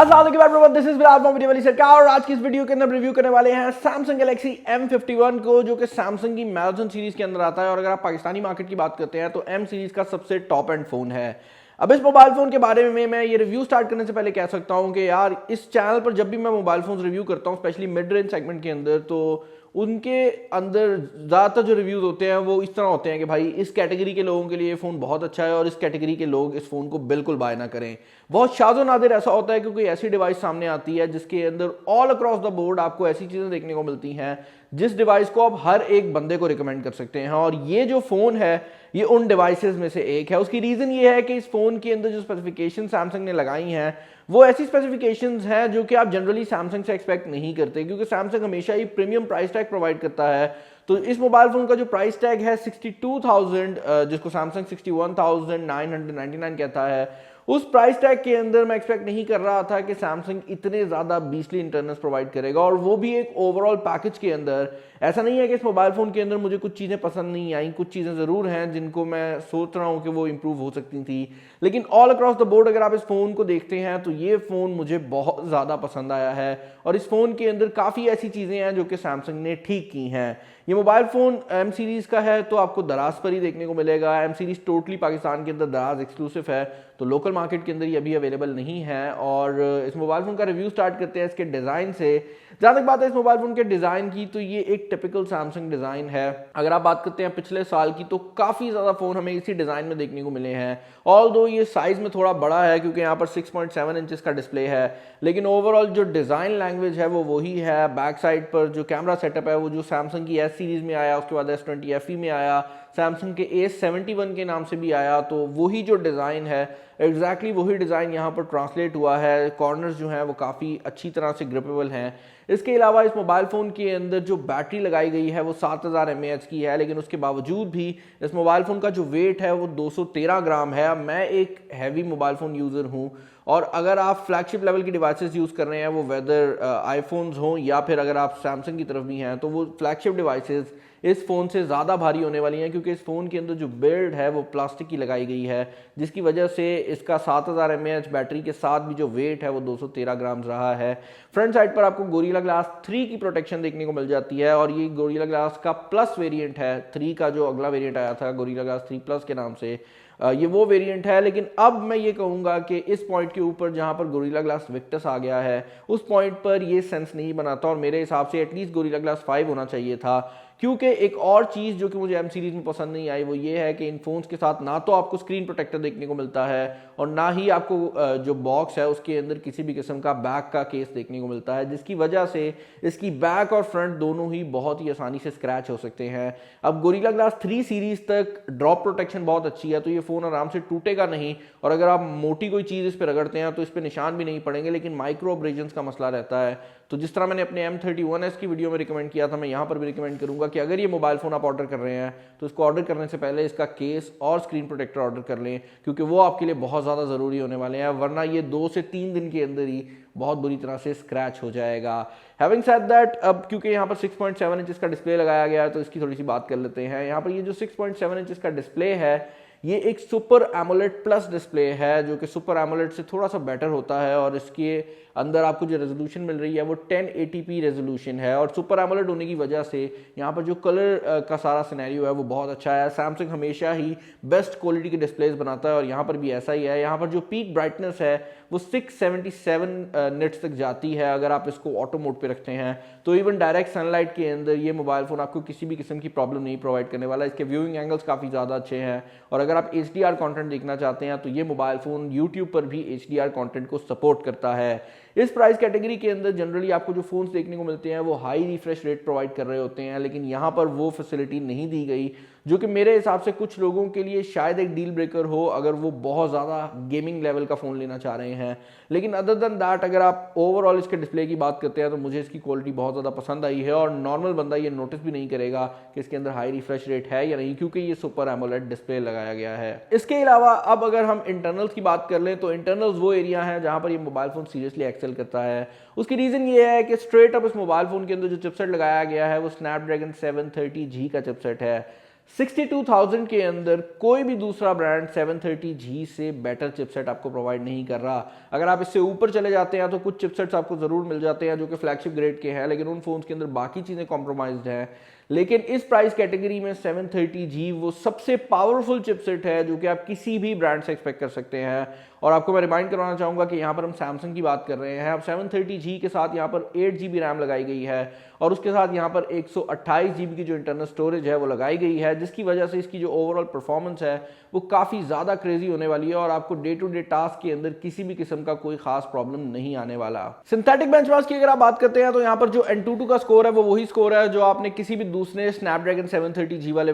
अस्सलाम वालेकुम, this is Bilal मोहम्मदी वाली सरकार और आज की इस वीडियो के अंदर रिव्यू करने वाले हैं सैमसंग गैलेक्सी M51 को, जो कि सैमसंग की मैराथन सीरीज के अंदर आता है। और अगर आप पाकिस्तानी मार्केट की बात करते हैं तो M सीरीज का सबसे टॉप एंड फोन है। अब इस मोबाइल फोन के बारे में मैं ये रिव्यू स्टार्ट करने से पहले कह सकता हूं कि यार इस चैनल पर जब भी मैं मोबाइल फोन रिव्यू करता हूं, स्पेशली मिड रेंज सेगमेंट के अंदर, तो उनके अंदर ज़्यादातर जो रिव्यूज़ होते हैं वो इस तरह होते हैं कि भाई इस कैटेगरी के लोगों के लिए ये फ़ोन बहुत अच्छा है और इस कैटेगरी के लोग इस फ़ोन को बिल्कुल बाय ना करें। बहुत शाज़ो नादिर ऐसा होता है क्योंकि ऐसी डिवाइस सामने आती है जिसके अंदर ऑल अक्रॉस द बोर्ड आपको ऐसी चीज़ें देखने को मिलती हैं जिस डिवाइस को आप हर एक बंदे को रिकमेंड कर सकते हैं। और ये जो फ़ोन है ये उन डिवाइसेस में से एक है। उसकी रीज़न ये है कि इस फ़ोन के अंदर जो स्पेसिफिकेशन सैमसंग ने लगाई हैं वो ऐसी स्पेसिफिकेशंस हैं जो कि आप जनरली सैमसंग से एक्सपेक्ट नहीं करते, क्योंकि सैमसंग हमेशा ही प्रीमियम प्राइस टैग प्रोवाइड करता है। तो इस मोबाइल फोन का जो प्राइस टैग है 62,000, जिसको सैमसंग 61,999 कहता है, उस प्राइस टैग के अंदर मैं एक्सपेक्ट नहीं कर रहा था कि सैमसंग इतने ज़्यादा बीसली इंटरनल्स प्रोवाइड करेगा, और वो भी एक ओवरऑल पैकेज के अंदर। ऐसा नहीं है कि इस मोबाइल फ़ोन के अंदर मुझे कुछ चीज़ें पसंद नहीं आई, कुछ चीज़ें ज़रूर हैं जिनको मैं सोच रहा हूँ कि वो इंप्रूव हो सकती थी, लेकिन ऑल अक्रॉस द बोर्ड अगर आप इस फ़ोन को देखते हैं तो ये फ़ोन मुझे बहुत ज़्यादा पसंद आया है। और इस फ़ोन के अंदर काफ़ी ऐसी चीज़ें हैं जो कि सैमसंग ने ठीक की हैं। ये मोबाइल फ़ोन M सीरीज़ का है तो आपको दराज पर ही देखने को मिलेगा। M सीरीज़ टोटली पाकिस्तान के अंदर दराज एक्सक्लूसिव है, तो लोकल मार्केट के अंदर ये अभी अवेलेबल नहीं है। और इस मोबाइल फ़ोन का रिव्यू स्टार्ट करते हैं इसके डिज़ाइन से। जहाँ तक बात है इस मोबाइल फ़ोन के डिज़ाइन की, तो ये एक टिपिकल सैमसंग डिज़ाइन है। अगर आप बात करते हैं पिछले साल की, तो काफ़ी ज़्यादा फ़ोन हमें इसी डिज़ाइन में देखने को मिले हैं। ऑल्दो ये साइज़ में थोड़ा बड़ा है क्योंकि यहाँ पर 6.7 इंचेस का डिस्प्ले है, लेकिन ओवरऑल जो डिज़ाइन लैंग्वेज है वो वही है। बैक साइड पर जो कैमरा सेटअप है वो जो सैमसंग की S सीरीज़ में आया, उसके बाद S20 FE में आया, सैमसंग के A71 के नाम से भी आया, तो वही जो डिज़ाइन है एग्जैक्टली वही डिज़ाइन यहाँ पर ट्रांसलेट हुआ है। कॉर्नर्स जो हैं वो काफ़ी अच्छी तरह से ग्रिपेबल हैं। इसके अलावा इस मोबाइल फ़ोन के अंदर जो बैटरी लगाई गई है वो 7000 mAh की है, लेकिन उसके बावजूद भी इस मोबाइल फ़ोन का जो वेट है वो 213 ग्राम है। मैं एक हैवी मोबाइल फ़ोन यूज़र हूँ, और अगर आप फ्लैगशिप लेवल की डिवाइसेस यूज़ कर रहे हैं, वो वेदर आईफोन्स हों या फिर अगर आप सैमसंग की तरफ भी हैं, तो वो फ्लैगशिप डिवाइसेस इस फ़ोन से ज़्यादा भारी होने वाली हैं, क्योंकि इस फ़ोन के अंदर जो बिल्ड है वो प्लास्टिक की लगाई गई है, जिसकी वजह से इसका 7000 mAh बैटरी के साथ भी जो वेट है वो 213 ग्राम रहा है। फ्रंट साइड पर आपको गोरिल्ला ग्लास 3 की प्रोटेक्शन देखने को मिल जाती है, और ये गोरिल्ला ग्लास का प्लस वेरिएंट है। 3 का जो अगला वेरिएंट आया था गोरिल्ला ग्लास 3 प्लस के नाम से, ये वो वेरिएंट है। लेकिन अब मैं ये कहूँगा कि इस पॉइंट के ऊपर जहाँ पर गोरिल्ला ग्लास विक्टस आ गया है, उस पॉइंट पर ये सेंस नहीं बनाता, और मेरे हिसाब से एटलीस्ट गोरिल्ला ग्लास 5 होना चाहिए था। क्योंकि एक और चीज़ जो कि मुझे M सीरीज़ में पसंद नहीं आई वो ये है कि इन फ़ोन्स के साथ ना तो आपको स्क्रीन प्रोटेक्टर देखने को मिलता है, और ना ही आपको जो बॉक्स है उसके अंदर किसी भी किस्म का बैक का केस देखने को मिलता है, जिसकी वजह से इसकी बैक और फ्रंट दोनों ही बहुत ही आसानी से स्क्रैच हो सकते हैं। अब गोरिल्ला ग्लास 3 सीरीज़ तक ड्रॉप प्रोटेक्शन बहुत अच्छी है, तो ये फ़ोन आराम से टूटेगा नहीं, और अगर आप मोटी कोई चीज़ इस पर रगड़ते हैं तो इस पर निशान भी नहीं पड़ेंगे। लेकिन माइक्रो अब्रेजन्स का मसला रहता है, तो जिस तरह मैंने अपने M31s की वीडियो में रिकमेंड किया था, मैं यहाँ पर भी रिकमेंड करूँगा कि अगर ये मोबाइल फ़ोन आप ऑर्डर कर रहे हैं तो इसको ऑर्डर करने से पहले इसका केस और स्क्रीन प्रोटेक्टर ऑर्डर कर लें, क्योंकि वो आपके लिए बहुत ज़्यादा ज़रूरी होने वाले हैं, वरना ये 2 से 3 दिन के अंदर ही बहुत बुरी तरह से स्क्रैच हो जाएगा। हैविंग सेड दैट, अब क्योंकि यहाँ पर 6.7 इंचेस का डिस्प्ले लगाया गया है तो इसकी थोड़ी सी बात कर लेते हैं। यहाँ पर ये जो 6.7 इंचेस का डिस्प्ले है ये एक सुपर एमोलेड प्लस डिस्प्ले है, जो कि सुपर एमोलेड से थोड़ा सा बेटर होता है, और इसके अंदर आपको जो रेजोल्यूशन मिल रही है वो 1080p रेजोल्यूशन है। और सुपर एमोलेड होने की वजह से यहाँ पर जो कलर का सारा सिनेरियो है वो बहुत अच्छा है। सैमसंग हमेशा ही बेस्ट क्वालिटी के डिस्प्लेज बनाता है, और यहाँ पर भी ऐसा ही है। यहाँ पर जो पीक ब्राइटनेस है वो 677 निट्स तक जाती है अगर आप इसको ऑटो मोड पे रखते हैं, तो इवन डायरेक्ट सनलाइट के अंदर ये मोबाइल फ़ोन आपको किसी भी किस्म की प्रॉब्लम नहीं प्रोवाइड करने वाला। इसके व्यूइंग एंगल्स काफ़ी ज़्यादा अच्छे हैं, और अगर आप HDR कंटेंट देखना चाहते हैं तो ये मोबाइल फ़ोन यूट्यूब पर भी HDR कंटेंट को सपोर्ट करता है। इस प्राइस कैटेगरी के अंदर जनरली आपको जो फ़ोन्स देखने को मिलते हैं वो हाई रिफ्रेश रेट प्रोवाइड कर रहे होते हैं, लेकिन यहाँ पर वो फैसिलिटी नहीं दी गई, जो कि मेरे हिसाब से कुछ लोगों के लिए शायद एक डील ब्रेकर हो अगर वो बहुत ज़्यादा गेमिंग लेवल का फ़ोन लेना चाह रहे हैं। लेकिन अदर देन दैट, अगर आप ओवरऑल इसके डिस्प्ले की बात करते हैं तो मुझे इसकी क्वालिटी बहुत ज़्यादा पसंद आई है, और नॉर्मल बंदा ये नोटिस भी नहीं करेगा कि इसके अंदर हाई रिफ्रेश रेट है या नहीं, क्योंकि ये सुपर एमोलेड डिस्प्ले लगाया गया है। इसके अलावा अब अगर हम इंटरनल्स की बात कर लें तो इंटरनल्स वो एरिया है जहाँ पर ये मोबाइल फ़ोन सीरियसली एक्सेल करता है। उसकी रीज़न ये है कि स्ट्रेट अप इस मोबाइल फ़ोन के अंदर जो चिपसेट लगाया गया है वो स्नैपड्रैगन 730G का चिपसेट है। 62,000 के अंदर कोई भी दूसरा ब्रांड 730G से बेटर चिपसेट आपको प्रोवाइड नहीं कर रहा। अगर आप इससे ऊपर चले जाते हैं तो कुछ चिपसेट्स आपको ज़रूर मिल जाते हैं जो कि फ्लैगशिप ग्रेड के हैं, लेकिन उन फोन्स के अंदर बाकी चीज़ें कॉम्प्रोमाइज्ड हैं। लेकिन इस प्राइस कैटेगरी में 730G वो सबसे पावरफुल चिपसेट है जो कि आप किसी भी ब्रांड से एक्सपेक्ट कर सकते हैं। और आपको मैं रिमाइंड करवाना चाहूँगा कि यहाँ पर हम सैमसंग की बात कर रहे हैं। अब 730G के साथ यहाँ पर 8GB रैम लगाई गई है और उसके साथ यहाँ पर 128GB की जो इंटरनल स्टोरेज है वो लगाई गई है, जिसकी वजह से इसकी जो ओवरऑल परफॉर्मेंस है वो काफ़ी ज़्यादा क्रेजी होने वाली है और आपको डे टू डे टास्क के अंदर किसी भी किस्म का कोई खास प्रॉब्लम नहीं आने वाला। सिंथेटिक बेंचमार्क्स की अगर आप बात करते हैं तो यहाँ पर जो Antutu का स्कोर है वो वही स्कोर है जो आपने किसी भी दूसरे स्नैपड्रैगन 730G वाले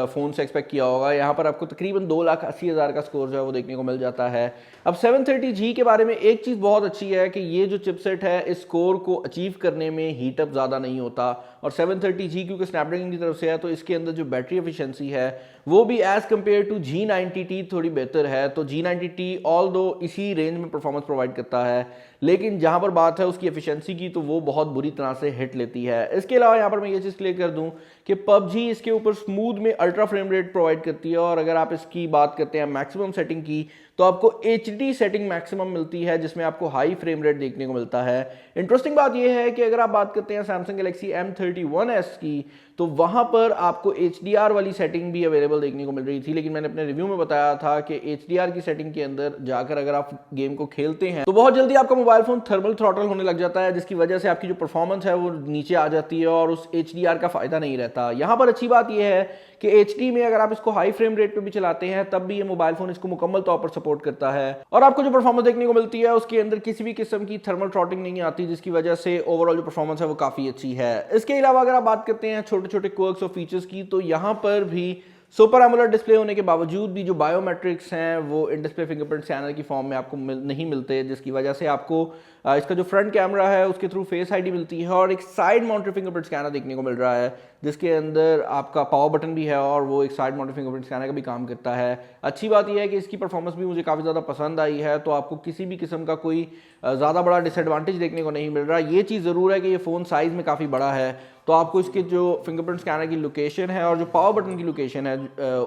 फोन से एक्सपेक्ट किया होगा। यहाँ पर आपको तकरीबन 2,80,000 का स्कोर जो है वो देखने को मिल जाता है। अब 730G के बारे में एक चीज़ बहुत अच्छी है कि ये जो चिपसेट है इस स्कोर को अचीव करने में हीटअप ज़्यादा नहीं होता और 730G क्योंकि स्नैपड्रैगन की तरफ से है तो इसके अंदर जो बैटरी एफिशिएंसी है वो भी एज कम्पेयर टू G90T थोड़ी बेहतर है। तो G90T ऑल दो इसी रेंज में परफॉर्मेंस प्रोवाइड करता है, लेकिन जहां पर बात है उसकी एफिशिएंसी की तो वो बहुत बुरी तरह से हिट लेती है। इसके अलावा यहाँ पर मैं ये चीज़ क्लियर कर दूं कि PUBG इसके ऊपर स्मूथ में अल्ट्रा फ्रेम रेट प्रोवाइड करती है और अगर आप इसकी बात करते हैं मैक्सिमम सेटिंग की तो आपको HD सेटिंग मैक्सिमम मिलती है जिसमें आपको हाई फ्रेम रेट देखने को मिलता है। इंटरेस्टिंग बात यह है कि अगर आप बात करते हैं सैमसंग गैलेक्सी M31s की तो वहां पर आपको HDR वाली सेटिंग भी अवेलेबल देखने को मिल रही थी, लेकिन मैंने अपने रिव्यू में बताया था कि HDR की सेटिंग के अंदर जाकर अगर आप गेम को खेलते हैं तो बहुत जल्दी आपका मोबाइल फोन थर्मल थ्रॉटल होने लग जाता है, जिसकी वजह से आपकी जो परफॉर्मेंस है वो नीचे आ जाती है और उस HDR का फायदा नहीं रहता। यहाँ पर अच्छी बात यह है कि HD में अगर आप इसको हाई फ्रेम रेट पे भी चलाते हैं तब भी ये मोबाइल फोन इसको मुकम्मल तौर पर सपोर्ट करता है और आपको जो परफॉर्मेंस देखने को मिलती है उसके अंदर किसी भी किस्म की थर्मल थ्रॉटलिंग नहीं आती, जिसकी वजह से ओवरऑल जो परफॉर्मेंस है वो काफी अच्छी है। इसके अलावा अगर आप बात करते हैं छोटे छोटे क्वर्क्स और फीचर्स की तो यहाँ पर भी सुपर एमोलेड डिस्प्ले होने के बावजूद भी जो बायोमेट्रिक्स हैं वो इन डिस्प्ले फिंगरप्रिंट स्कैनर की फॉर्म में आपको नहीं मिलते, जिसकी वजह से आपको इसका जो फ्रंट कैमरा है उसके थ्रू फेस आईडी मिलती है और एक साइड माउंटेड फिंगरप्रिंट स्कैनर देखने को मिल रहा है जिसके अंदर आपका पावर बटन भी है और वो एक साइड माउंटेड फिंगरप्रिंट स्कैनर का भी काम करता है। अच्छी बात यह है कि इसकी परफॉर्मेंस भी मुझे काफ़ी ज़्यादा पसंद आई है, तो आपको किसी भी किस्म का कोई ज़्यादा बड़ा डिसएडवांटेज देखने को नहीं मिल रहा। ये चीज़ ज़रूर है कि ये फ़ोन साइज़ में काफ़ी बड़ा है, तो आपको इसके जो फिंगरप्रिंट स्कैनर की लोकेशन है और जो पावर बटन की लोकेशन है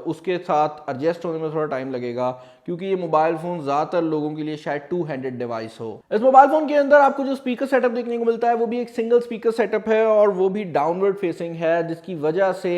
उसके साथ एडजस्ट होने में थोड़ा टाइम लगेगा क्योंकि ये मोबाइल फोन ज़्यादातर लोगों के लिए शायद टू हैंडेड डिवाइस हो। इस मोबाइल फोन के अंदर आपको जो स्पीकर सेटअप देखने को मिलता है वो भी एक सिंगल स्पीकर सेटअप है और वो भी डाउनवर्ड फेसिंग है, जिसकी वजह से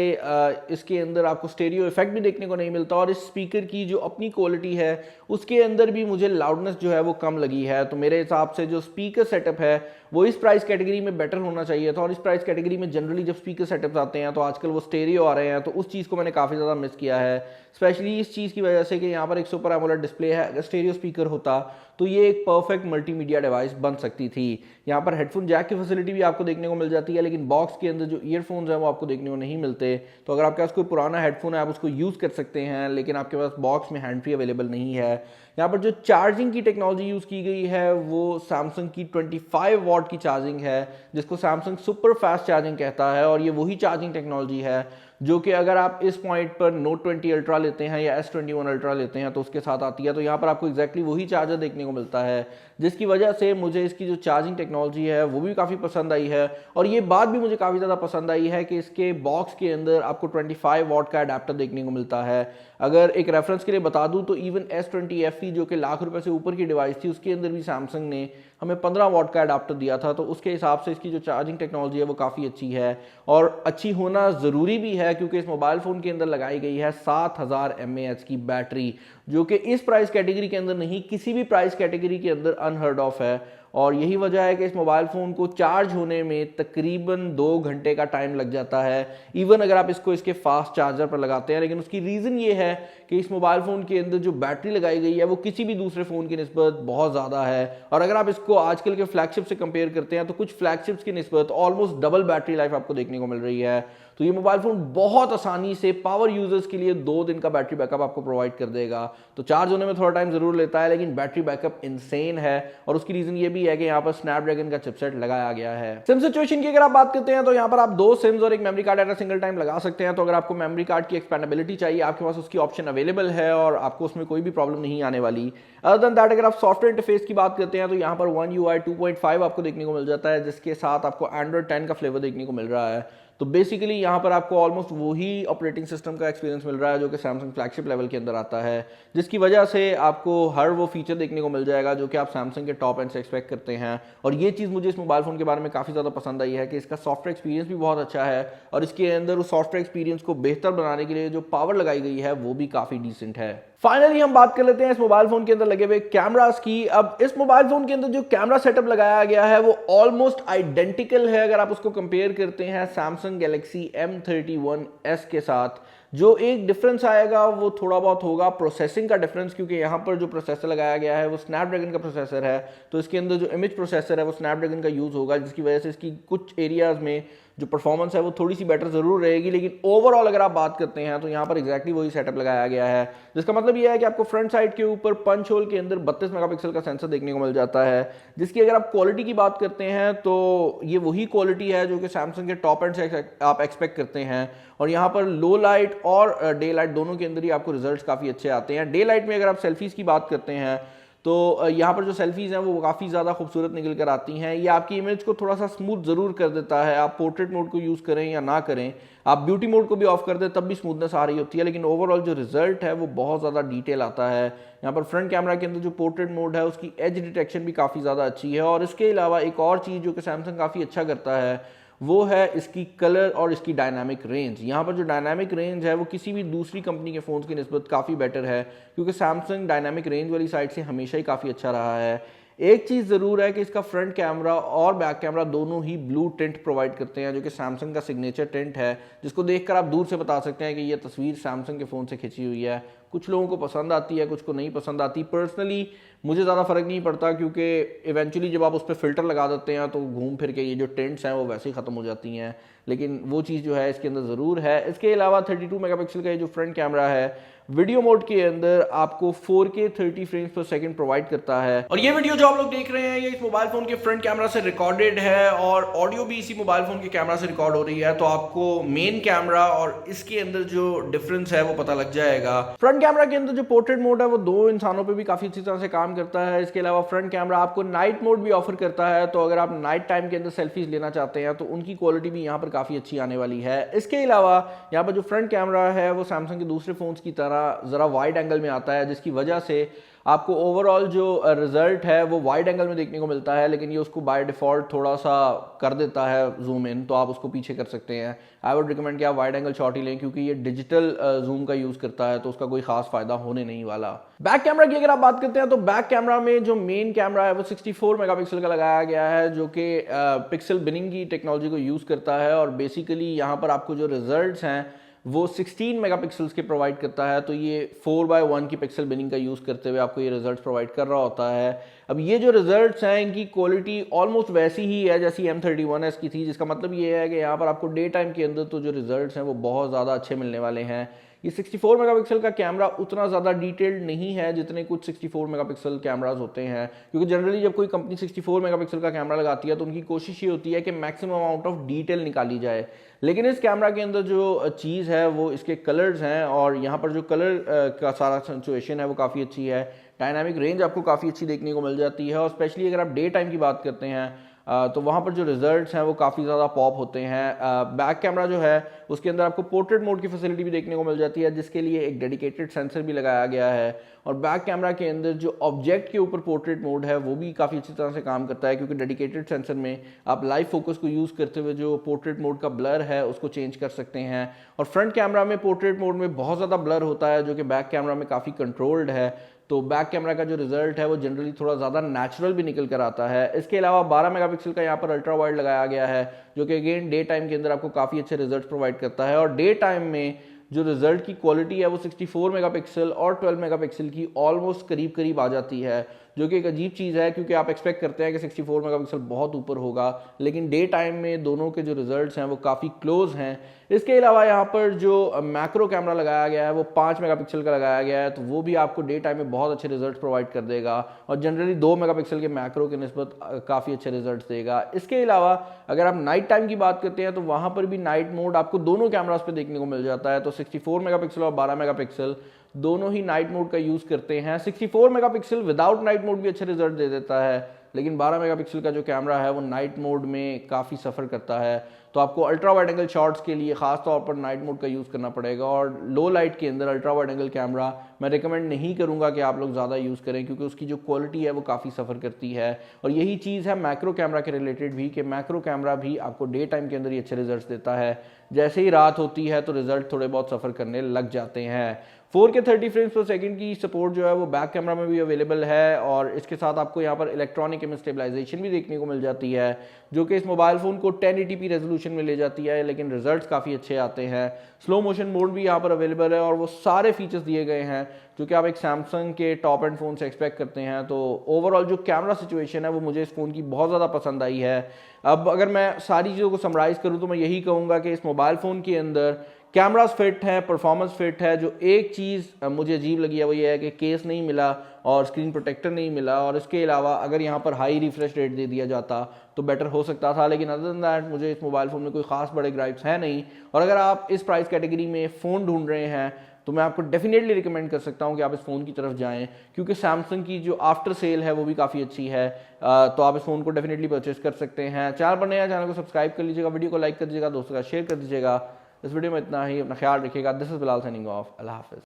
इसके अंदर आपको स्टेरियो इफेक्ट भी देखने को नहीं मिलता और इस स्पीकर की जो अपनी क्वालिटी है उसके अंदर भी मुझे लाउडनेस जो है वो कम लगी है। तो मेरे हिसाब से जो स्पीकर सेटअप है वो इस प्राइस कैटेगरी में बेटर होना चाहिए था और इस प्राइस कैटेगरी में जनरली जब स्पीकर सेटअप्स आते हैं तो आजकल वो स्टेरियो आ रहे हैं, तो उस चीज़ को मैंने काफ़ी ज़्यादा मिस किया है, स्पेशली इस चीज़ की वजह से कि यहाँ पर एक सुपर एमोलेड डिस्प्ले है। अगर स्टेरियो स्पीकर होता तो ये एक परफेक्ट मल्टीमीडिया डिवाइस बन सकती थी। यहाँ पर हेडफोन जैक की फैसिलिटी भी आपको देखने को मिल जाती है, लेकिन बॉक्स के अंदर जो ईयरफोन्स हैं वो आपको देखने को नहीं मिलते। तो अगर आपके पास कोई पुराना हेडफोन है आप उसको यूज़ कर सकते हैं, लेकिन आपके पास बॉक्स में हैंड फ्री अवेलेबल नहीं है। यहाँ पर जो चार्जिंग की टेक्नोलॉजी यूज़ की गई है वो सैमसंग की 25 वॉट की चार्जिंग है जिसको सैमसंग सुपर फास्ट चार्जिंग कहता है और ये वही चार्जिंग टेक्नोलॉजी है जो कि अगर आप इस पॉइंट पर Note 20 अल्ट्रा लेते हैं या S21 अल्ट्रा लेते हैं तो उसके साथ आती है। तो यहाँ पर आपको एग्जैक्टली वही चार्जर देखने को मिलता है, जिसकी वजह से मुझे इसकी जो चार्जिंग टेक्नोलॉजी है वो भी काफ़ी पसंद आई है। और ये बात भी मुझे काफ़ी ज़्यादा पसंद आई है कि इसके बॉक्स के अंदर आपको 25 वॉट का अडेप्टर देखने को मिलता है। अगर एक रेफरेंस के लिए बता दूं तो इवन S20 FE जो कि लाख रुपए से ऊपर की डिवाइस थी उसके अंदर भी सैमसंग ने हमें 15 वॉट का अडेप्टर दिया था, तो उसके हिसाब से इसकी जो चार्जिंग टेक्नोलॉजी है वो काफ़ी अच्छी है और अच्छी होना ज़रूरी भी है क्योंकि इस मोबाइल फ़ोन के अंदर लगाई गई है 7000 mAh की बैटरी, जो कि इस प्राइस कैटेगरी के अंदर नहीं किसी भी प्राइस कैटेगरी के अंदर अनहर्ड ऑफ है। और यही वजह है कि इस मोबाइल फ़ोन को चार्ज होने में तकरीबन 2 घंटे का टाइम लग जाता है, इवन अगर आप इसको इसके फास्ट चार्जर पर लगाते हैं। लेकिन उसकी रीज़न ये है कि इस मोबाइल फ़ोन के अंदर जो बैटरी लगाई गई है वो किसी भी दूसरे फ़ोन की निस्बत बहुत ज़्यादा है और अगर आप इसको आजकल के फ्लैगशिप से कंपेयर करते हैं तो कुछ फ्लैगशिप्स की निस्बत ऑलमोस्ट डबल बैटरी लाइफ आपको देखने को मिल रही है। तो ये मोबाइल फ़ोन बहुत आसानी से पावर यूजर्स के लिए 2 दिन का बैटरी बैकअप आपको प्रोवाइड कर देगा। तो चार्ज होने में थोड़ा टाइम ज़रूर लेता है लेकिन बैटरी बैकअप इंसेन है और उसकी रीज़न ये भी है कि यहाँ पर स्नैपड्रैगन का चिपसेट लगाया गया है। सिम सिचुएशन की अगर आप बात करते हैं तो यहाँ पर आप 2 सिम्स और एक memory card at a single time लगा सकते हैं। तो अगर आपको मेमोरी कार्ड की एक्सपेंडेबिलिटी चाहिए आपके पास उसकी ऑप्शन अवेलेबल है और आपको उसमें कोई भी प्रॉब्लम नहीं आने वाली। अदर देन दैट अगर आप सॉफ्टवेयर इंटरफेस की बात करते हैं तो यहाँ पर One UI 2.5 आपको देखने को मिल जाता है जिसके साथ आपको Android 10 का फ्लेवर देखने को मिल रहा है। तो बेसिकली यहाँ पर आपको ऑलमोस्ट वही ऑपरेटिंग सिस्टम का एक्सपीरियंस मिल रहा है जो कि सैमसंग फ्लैगशिप लेवल के अंदर आता है, जिसकी वजह से आपको हर वो फीचर देखने को मिल जाएगा जो कि आप सैमसंग के टॉप एंड से एक्सपेक्ट करते हैं। और ये चीज़ मुझे इस मोबाइल फ़ोन के बारे में काफ़ी ज़्यादा पसंद आई है कि इसका सॉफ्टवेयर एक्सपीरियंस भी बहुत अच्छा है और इसके अंदर उस सॉफ्टवेयर एक्सपीरियंस को बेहतर बनाने के लिए जो पावर लगाई गई है वो भी काफ़ी डिसेंट है। फाइनली हम बात कर लेते हैं इस मोबाइल फोन के अंदर लगे हुए कैमरास की। अब इस मोबाइल फोन के अंदर जो कैमरा सेटअप लगाया गया है वो ऑलमोस्ट आइडेंटिकल है अगर आप उसको कंपेयर करते हैं सैमसंग गैलेक्सी M31s के साथ। जो एक डिफरेंस आएगा वो थोड़ा बहुत होगा प्रोसेसिंग का डिफरेंस, क्योंकि यहाँ पर जो प्रोसेसर लगाया गया है वो स्नैपड्रैगन का प्रोसेसर है, तो इसके अंदर जो इमेज प्रोसेसर है वो स्नैपड्रैगन का यूज़ होगा, जिसकी वजह से इसकी कुछ एरियाज में जो परफॉर्मेंस है वो थोड़ी सी बेटर जरूर रहेगी। लेकिन ओवरऑल अगर आप बात करते हैं तो यहाँ पर एग्जैक्टली वही सेटअप लगाया गया है, जिसका मतलब ये है कि आपको फ्रंट साइड के ऊपर पंच होल के अंदर 32 मेगापिक्सल का सेंसर देखने को मिल जाता है, जिसकी अगर आप क्वालिटी की बात करते हैं तो ये वही क्वालिटी है जो कि सैमसंग के टॉप एंड से आप एक्सपेक्ट करते हैं। और यहाँ पर लो लाइट और डे लाइट दोनों के अंदर ही आपको रिजल्ट्स काफ़ी अच्छे आते हैं। डे लाइट में अगर आप सेल्फीज़ की बात करते हैं तो यहाँ पर जो सेल्फीज़ हैं वो काफ़ी ज़्यादा खूबसूरत निकल कर आती हैं। ये आपकी इमेज को थोड़ा सा स्मूथ ज़रूर कर देता है, आप पोर्ट्रेट मोड को यूज़ करें या ना करें, आप ब्यूटी मोड को भी ऑफ कर दें तब भी स्मूथनेस आ रही होती है, लेकिन ओवरऑल जो रिजल्ट है वो बहुत ज़्यादा डिटेल आता है। यहाँ पर फ्रंट कैमरा के अंदर जो पोर्ट्रेट मोड है उसकी एज डिटेक्शन भी काफ़ी ज़्यादा अच्छी है। और इसके अलावा एक और चीज़ जो कि सैमसंग काफ़ी अच्छा करता है वो है इसकी कलर और इसकी डायनामिक रेंज। यहाँ पर जो डायनामिक रेंज है वो किसी भी दूसरी कंपनी के फ़ोन्स की निस्बत काफ़ी बेटर है, क्योंकि सैमसंग डायनामिक रेंज वाली साइड से हमेशा ही काफ़ी अच्छा रहा है। एक चीज़ ज़रूर है कि इसका फ्रंट कैमरा और बैक कैमरा दोनों ही ब्लू टिंट प्रोवाइड करते हैं, जो कि सैमसंग का सिग्नेचर टिंट है, जिसको देखकर आप दूर से बता सकते हैं कि यह तस्वीर सैमसंग के फ़ोन से खिंची हुई है। कुछ लोगों को पसंद आती है, कुछ को नहीं पसंद आती। पर्सनली मुझे ज़्यादा फ़र्क नहीं पड़ता, क्योंकि इवेंचुअली जब आप उस पर फ़िल्टर लगा देते हैं तो घूम फिर के ये जो टिंट्स हैं वो वैसे ही ख़त्म हो जाती हैं, लेकिन वो चीज़ जो है इसके अंदर ज़रूर है। इसके अलावा 32 मेगापिक्सल का ये जो फ्रंट कैमरा है वीडियो मोड के अंदर आपको 4K 30 फ्रेम्स पर सेकंड प्रोवाइड करता है। और ये वीडियो जो आप लोग देख रहे हैं ये इस मोबाइल फोन के फ्रंट कैमरा से रिकॉर्डेड है और ऑडियो भी इसी मोबाइल फोन के कैमरा से रिकॉर्ड हो रही है, तो आपको मेन कैमरा और इसके अंदर जो डिफरेंस है वो पता लग जाएगा। फ्रंट कैमरा के अंदर जो पोर्ट्रेट मोड है वो 2 इंसानों पे भी काफी अच्छी तरह से काम करता है। इसके अलावा फ्रंट कैमरा आपको नाइट मोड भी ऑफर करता है, तो अगर आप नाइट टाइम के अंदर सेल्फीज लेना चाहते हैं तो उनकी क्वालिटी भी यहाँ पर काफी अच्छी आने वाली है। इसके अलावा यहाँ पर जो फ्रंट कैमरा है वो सैमसंग के दूसरे फोन्स की तरह जरा वाइड एंगल में आता है, जिसकी वजह से आपको ओवरऑल जो रिजल्ट है वो वाइड एंगल में देखने को मिलता है, लेकिन ये उसको बाय डिफॉल्ट थोड़ा सा कर देता है जूम इन, तो आप उसको पीछे कर सकते हैं। आई वुड रिकमेंड कि आप वाइड एंगल शॉट ही लें, क्योंकि ये डिजिटल जूम का यूज़ करता है तो उसका कोई खास फायदा होने नहीं वाला। बैक कैमरा की अगर आप बात करते हैं तो बैक कैमरा में जो मेन कैमरा है वो 64 मेगापिक्सल का लगाया गया है, जो कि पिक्सल बिनिंग की टेक्नोलॉजी को यूज़ करता है। और बेसिकली यहाँ पर आपको जो रिजल्ट्स हैं वो 16 मेगापिक्सल्स के प्रोवाइड करता है, तो ये 4:1 की पिक्सल बिनिंग का यूज़ करते हुए आपको ये रिजल्ट्स प्रोवाइड कर रहा होता है। अब ये जो रिजल्ट्स हैं इनकी क्वालिटी ऑलमोस्ट वैसी ही है जैसी M31s की थी, जिसका मतलब ये है कि यहाँ पर आपको डे टाइम के अंदर तो जो रिजल्ट्स हैं वो बहुत ज़्यादा अच्छे मिलने वाले हैं। ये 64 मेगापिक्सल का कैमरा उतना ज़्यादा डिटेल्ड नहीं है जितने कुछ 64 मेगापिक्सल कैमराज होते हैं, क्योंकि जनरली जब कोई कंपनी 64 मेगापिक्सल का कैमरा लगाती है तो उनकी कोशिश ये होती है कि मैक्सिमम अमाउंट ऑफ डिटेल निकाली जाए। लेकिन इस कैमरा के अंदर जो चीज़ है वो इसके कलर्स हैं, और यहाँ पर जो कलर का सारा सिचुएशन है वो काफ़ी अच्छी है। डायनामिक रेंज आपको काफ़ी अच्छी देखने को मिल जाती है, और स्पेशली अगर आप डे टाइम की बात करते हैं तो वहाँ पर जो रिजल्ट्स हैं वो काफ़ी ज़्यादा पॉप होते हैं। बैक कैमरा जो है उसके अंदर आपको पोर्ट्रेट मोड की फैसिलिटी भी देखने को मिल जाती है, जिसके लिए एक डेडिकेटेड सेंसर भी लगाया गया है। और बैक कैमरा के अंदर जो ऑब्जेक्ट के ऊपर पोर्ट्रेट मोड है वो भी काफ़ी अच्छी तरह से काम करता है, क्योंकि डेडिकेटेड सेंसर में आप लाइव फोकस को यूज़ करते हुए जो पोर्ट्रेट मोड का ब्लर है उसको चेंज कर सकते हैं। और फ्रंट कैमरा में पोर्ट्रेट मोड में बहुत ज़्यादा ब्लर होता है, जो कि बैक कैमरा में काफ़ी कंट्रोल्ड है, तो बैक कैमरा का जो रिजल्ट है वो जनरली थोड़ा ज़्यादा नेचुरल भी निकल कर आता है। इसके अलावा 12 मेगापिक्सल का यहाँ पर अल्ट्रा वाइड लगाया गया है, जो कि अगेन डे टाइम के अंदर आपको काफ़ी अच्छे रिजल्ट प्रोवाइड करता है। और डे टाइम में जो रिजल्ट की क्वालिटी है वो 64 मेगापिक्सल और 12 मेगापिक्सल की ऑलमोस्ट करीब करीब आ जाती है, जो कि एक अजीब चीज़ है, क्योंकि आप एक्सपेक्ट करते हैं कि 64 मेगापिक्सल बहुत ऊपर होगा, लेकिन डे टाइम में दोनों के जो रिजल्ट्स हैं वो काफ़ी क्लोज हैं। इसके अलावा यहाँ पर जो मैक्रो कैमरा लगाया गया है वो 5 मेगापिक्सल का लगाया गया है, तो वो भी आपको डे टाइम में बहुत अच्छे रिजल्ट प्रोवाइड कर देगा, और जनरली 2 मेगापिक्सल के मैक्रो के निस्बत काफ़ी अच्छे रिजल्ट देगा। इसके अलावा अगर आप नाइट टाइम की बात करते हैं तो वहाँ पर भी नाइट मोड आपको दोनों कैमरास पे देखने को मिल जाता है, तो 64 मेगापिक्सल और 12 मेगापिक्सल दोनों ही नाइट मोड का यूज़ करते हैं। 64 मेगापिक्सल विदाउट नाइट मोड भी अच्छे रिजल्ट दे देता है, लेकिन 12 मेगापिक्सल का जो कैमरा है वो नाइट मोड में काफ़ी सफ़र करता है, तो आपको अल्ट्रा वाइड एंगल शॉट्स के लिए खास तौर पर नाइट मोड का यूज़ करना पड़ेगा। और लो लाइट के अंदर अल्ट्रा वाइड एंगल कैमरा मैं रिकमेंड नहीं करूँगा कि आप लोग ज़्यादा यूज़ करें, क्योंकि उसकी जो क्वालिटी है वो काफ़ी सफ़र करती है। और यही चीज़ है मैक्रो कैमरा के रिलेटेड भी, कि मैक्रो कैमरा भी आपको डे टाइम के अंदर ही अच्छे रिजल्ट देता है, जैसे ही रात होती है तो रिजल्ट थोड़े बहुत सफ़र करने लग जाते हैं। 4K 30 फ्रेम्स पर सेकंड की सपोर्ट जो है वो बैक कैमरा में भी अवेलेबल है, और इसके साथ आपको यहाँ पर इलेक्ट्रॉनिक इमेज स्टेबलाइजेशन भी देखने को मिल जाती है, जो कि इस मोबाइल फ़ोन को 1080p रेजोल्यूशन में ले जाती है, लेकिन रिजल्ट्स काफ़ी अच्छे आते हैं। स्लो मोशन मोड भी यहाँ पर अवेलेबल है, और वो सारे फीचर्स दिए गए हैं जो कि आप एक सैमसंग के टॉप एंड फ़ोन से एक्सपेक्ट करते हैं। तो ओवरऑल जो कैमरा सिचुएशन है वो मुझे इस फ़ोन की बहुत ज़्यादा पसंद आई है। अब अगर मैं सारी चीज़ों को समराइज़ करूँ तो मैं यही कहूँगा कि इस मोबाइल फ़ोन के अंदर कैमरास फिट है, परफॉर्मेंस फिट है। जो एक चीज़ मुझे अजीब लगी है वो ये है कि केस नहीं मिला और स्क्रीन प्रोटेक्टर नहीं मिला, और इसके अलावा अगर यहाँ पर हाई रिफ्रेश रेट दे दिया जाता तो बेटर हो सकता था, लेकिन अदर देन दैट मुझे इस मोबाइल फ़ोन में कोई खास बड़े ग्राइप्स है नहीं। और अगर आप इस प्राइस कैटेगरी में फ़ोन ढूंढ रहे हैं तो मैं आपको डेफिनेटली रिकमेंड कर सकता हूं कि आप इस फ़ोन की तरफ जाएं, क्योंकि सैमसंग की जो आफ्टर सेल है वो भी काफ़ी अच्छी है। तो आप इस फ़ोन को डेफिनेटली परचेस कर सकते हैं। चैनल पर नए हैं, चैनल को सब्सक्राइब कर लीजिएगा, वीडियो को लाइक कर दीजिएगा, दोस्तों का शेयर कर दीजिएगा। इस वीडियो में इतना ही, अपना ख्याल रखिएगा। This is Bilal signing off. अल्लाह हाफ़िज़।